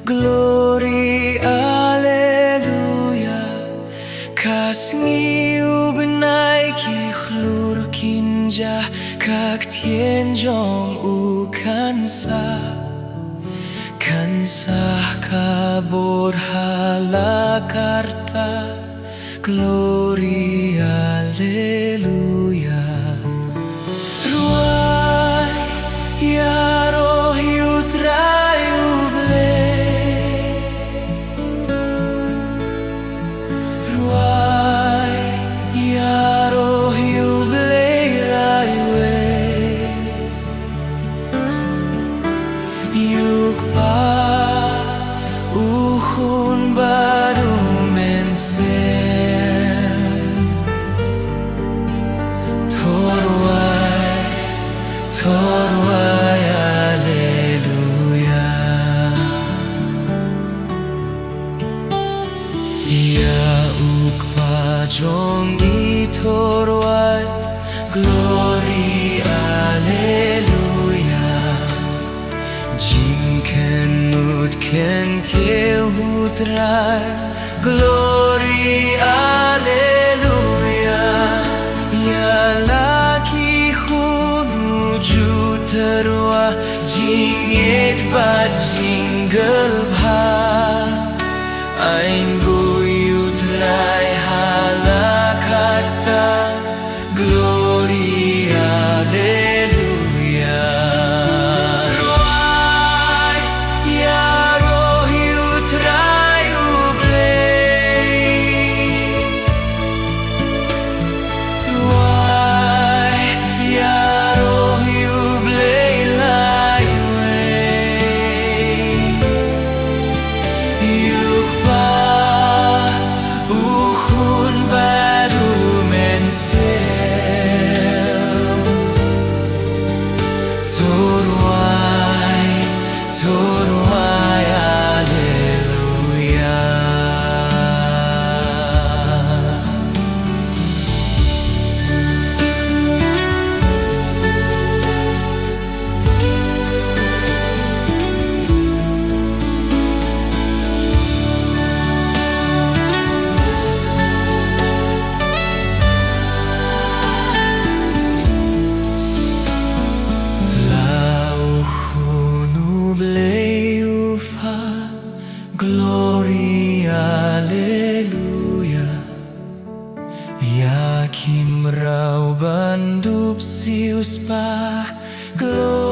Glory, Alleluia. Kasngi U Blei Lai-Wei kinja Ktien jong kansah kabor halakarta. Glory, Alleluia. Rwai Ïaroh U Trai U Blei. Rwai Ïaroh U Blei Lai-Wei. Yukpa Khun baru mensem. Rwai Alleluia. Ya ukpa jongïeit Rwai. Glory, Alleluia. Kyntiew U Trai. Glory, Alleluia. Ya laki Khun terwa jingieit bat jinggwuh. U Trai halakata. Glory, Alleluia. Rwai Ïaroh U Trai U Blei. Rwai Ïaroh U Blei Lai-Wei. Yukpa Khun baru mensem. Rwai Alleluia. Glory, Alleluia. Ya kim rau bandup sius pa. Glory.